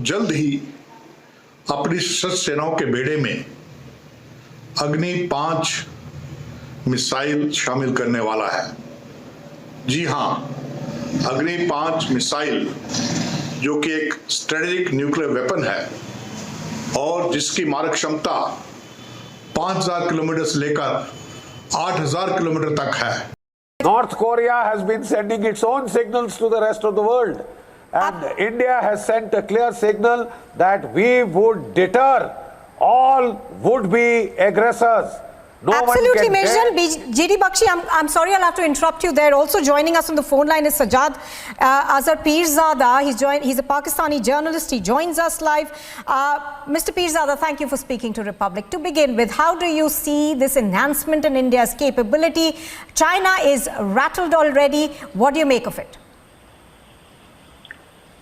जल्द ही अपनी सशस्त्र सेनाओं के बेड़े में अग्नि 5 मिसाइल शामिल करने वाला है। जी हां, अग्नि 5 मिसाइल जो कि एक स्ट्रेटेजिक न्यूक्लियर वेपन है और जिसकी मारक क्षमता 5000 किलोमीटर से लेकर 8000 किलोमीटर तक है। North Korea has been sending its own signals to the rest of the world, and India has sent a clear signal that we would deter all would-be aggressors. No Absolutely, one can Major J.D. Bakshi, I'm sorry, I'll have to interrupt you there. Also joining us on the phone line is Sajjad Azhar Pirzada. He's a Pakistani journalist. He joins us live. Mr. Pirzada, thank you for speaking to Republic. To begin with, how do you see this enhancement in India's capability? China is rattled already. What do you make of it?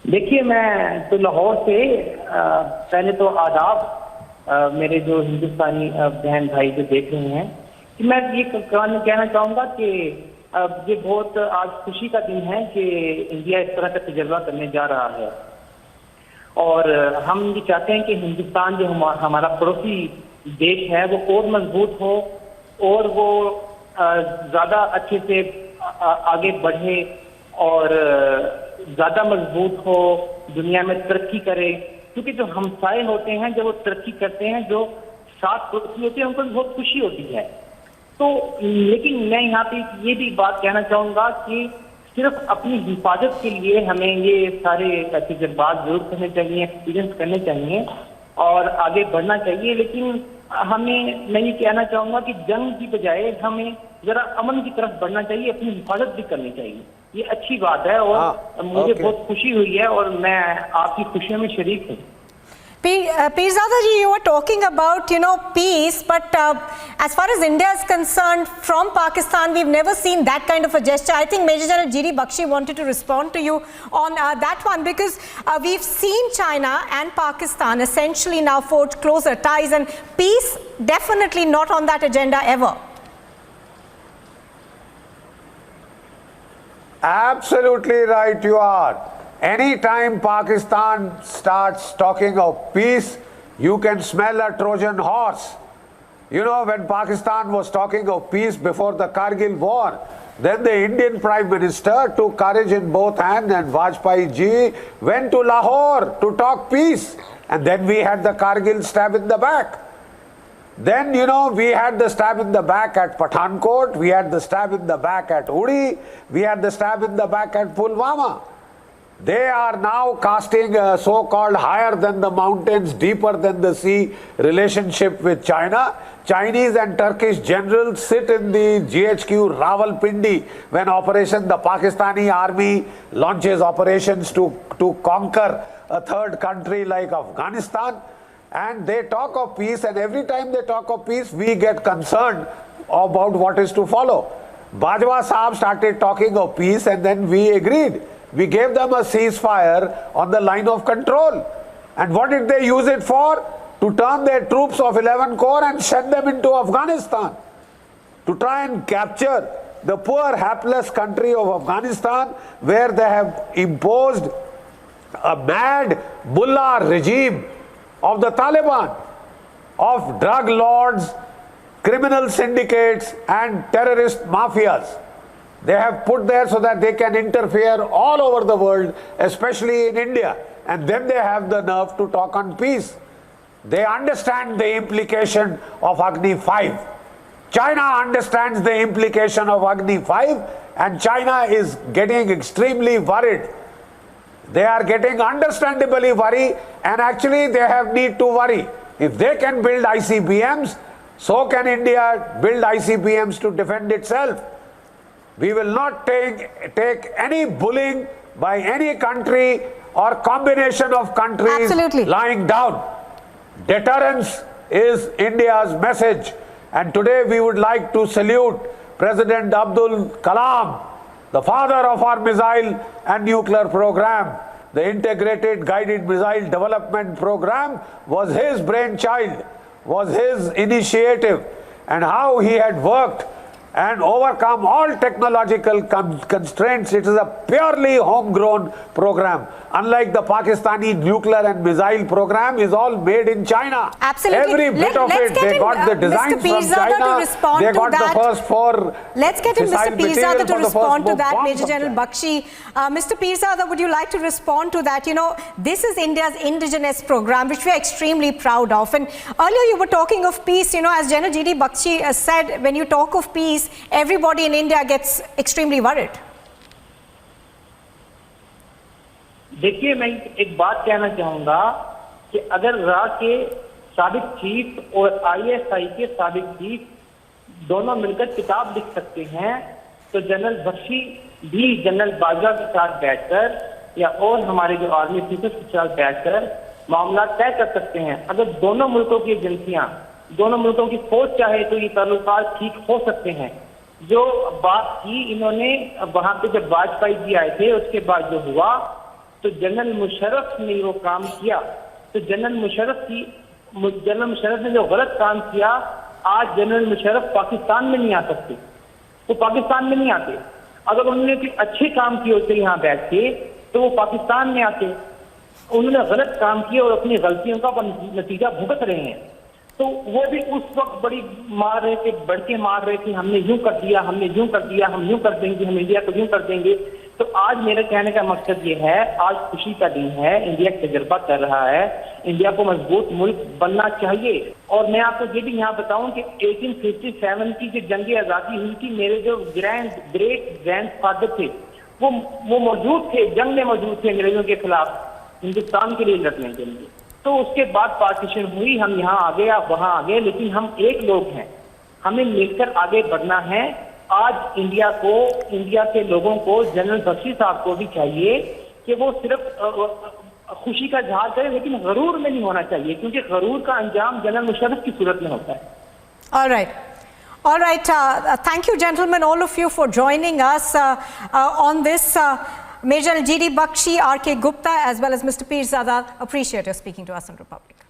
देखिए, मैं तो लाहौर से पहले तो आदाब मेरे जो हिंदुस्तानी बहन भाई जो देख रहे हैं कि मैं ये कहना चाहूँगा कि ये बहुत आज खुशी का दिन है कि इंडिया इस तरह का तजर्बा करने जा रहा है और हम ये चाहते हैं कि हिंदुस्तान जो हमारा पड़ोसी देश है वो और मजबूत हो और वो ज़्यादा अच्छे से आगे बढ़े और ज़्यादा मजबूत हो, दुनिया में तरक्की करे, क्योंकि जो हमसाए होते हैं जब वो तरक्की करते हैं, जो साथ पड़ोसी होते हैं उनको बहुत खुशी होती है। तो लेकिन मैं यहाँ पे ये भी बात कहना चाहूँगा कि सिर्फ अपनी हिफाजत के लिए हमें ये सारे तजर्बात जरूर करने चाहिए, एक्सपीरियंस करने चाहिए और आगे बढ़ना चाहिए, लेकिन हमें मैं ये कहना चाहूँगा कि जंग की बजाय हमें जरा अमन की तरफ बढ़ना चाहिए, अपनी हिफाजत भी करनी चाहिए। ये अच्छी बात है और मुझे बहुत खुशी हुई है और मैं आपकी खुशियों में शरीक हूँ। Pirzada ji, you were talking about, peace, but as far as India is concerned, from Pakistan, we've never seen that kind of a gesture. I think Major General J.D. Bakshi wanted to respond to you on that one, because we've seen China and Pakistan essentially now forge closer ties, and peace definitely not on that agenda ever. Absolutely right you are. Anytime Pakistan starts talking of peace, you can smell a Trojan horse. You know, when Pakistan was talking of peace before the Kargil war, then the Indian Prime Minister took courage in both hands and Vajpayee ji went to Lahore to talk peace. And then we had the Kargil stab in the back. Then, we had the stab in the back at Pathankot, we had the stab in the back at Uri, we had the stab in the back at Pulwama. They are now casting a so-called higher than the mountains, deeper than the sea relationship with China. Chinese and Turkish generals sit in the GHQ Rawalpindi when the Pakistani army launches operations to conquer a third country like Afghanistan. And they talk of peace, and every time they talk of peace, we get concerned about what is to follow. Bajwa Saab started talking of peace and then we agreed. We gave them a ceasefire on the line of control. And what did they use it for? To turn their troops of 11 Corps and send them into Afghanistan. To try and capture the poor, hapless country of Afghanistan, where they have imposed a mad mullah regime of the Taliban, of drug lords, criminal syndicates and terrorist mafias. They have put there so that they can interfere all over the world, especially in India. And then they have the nerve to talk on peace. They understand the implication of Agni 5. China understands the implication of Agni 5, and China is getting extremely worried. They are getting understandably worried, and actually they have need to worry. If they can build ICBMs, so can India build ICBMs to defend itself. We will not take any bullying by any country or combination of countries lying down. Deterrence is India's message, and today we would like to salute President Abdul Kalam, the father of our missile and nuclear program. The Integrated Guided Missile Development Program was his brainchild, was his initiative, and how he had worked and overcome all technological constraints. It is a purely homegrown program. Unlike the Pakistani nuclear and missile program is all made in China. Absolutely. Every bit of Let's it, get they in, got the Mr. designs from Pirzada to China. respond They to got that. the first four. Let's get in missile Mr. Pirzada material to for the respond to first that, bombs Major of General China. Bakshi. Mr. Pirzada, would you like to respond to that? You know, this is India's indigenous program, which we are extremely proud of. And earlier you were talking of peace. You know, as General G.D. Bakshi said, when you talk of peace, everybody in India gets extremely worried. देखिए, मैं एक बात कहना चाहूंगा कि अगर रा के साबिक चीफ और आईएसआई के साबिक चीफ दोनों मिलकर किताब लिख सकते हैं, तो जनरल बख्शी भी जनरल बाजवा के साथ बैठकर या और हमारे जो आर्मी ऑफिसर्स के साथ बैठकर मामला तय कर सकते हैं। अगर दोनों मुल्कों की एजेंसियां, दोनों मुल्कों की फौज चाहे तो ये ताल्लुकात ठीक हो सकते हैं। जो बात की इन्होंने वहां पे जब वाजपेयी जी आए थे, उसके बाद जो हुआ तो जनरल मुशर्रफ ने वो काम किया, तो जनरल मुशर्रफ ने जो गलत काम किया, आज जनरल मुशर्रफ पाकिस्तान में नहीं आ सकते, वो पाकिस्तान में नहीं आते। अगर उन्होंने कुछ अच्छे काम किए होते यहाँ बैठ के तो वो पाकिस्तान में आते। उन्होंने गलत काम किया और अपनी गलतियों का नतीजा भुगत रहे हैं। तो वो भी उस वक्त बड़ी मार रहे थे, बढ़ के मार रहे थे, हमने यूं कर दिया, हमने यूं कर दिया, हम यूं कर देंगे, हम इंडिया को यूं कर देंगे। तो आज मेरे कहने का मकसद ये है, आज खुशी का दिन है, इंडिया तजर्बा कर रहा है, इंडिया को मजबूत मुल्क बनना चाहिए। और मैं आपको ये भी यहाँ बताऊं कि 1857 की जो जंग आज़ादी हुई थी, मेरे जो ग्रेट ग्रैंड फादर थे वो मौजूद थे, जंग में मौजूद थे अंग्रेजों के खिलाफ हिंदुस्तान के लिए लड़ने के लिए। तो उसके बाद पार्टीशन हुई, हम यहाँ आ गए, आप वहां आ गए, लेकिन हम एक लोग हैं, हमें मिलकर आगे बढ़ना है। आज इंडिया के लोगों को, जनरल बख्शी साहब को भी चाहिए कि वो सिर्फ खुशी का इजहार करें, लेकिन गरूर में नहीं होना चाहिए, क्योंकि गरूर का अंजाम जनरल मुशर्रफ की सूरत में होता है। All right. Thank you, gentlemen, all of you, for joining us on this. Major General G.D. Bakshi, R.K. Gupta, as well as Mr. Pirzada, appreciate your speaking to us on Republic.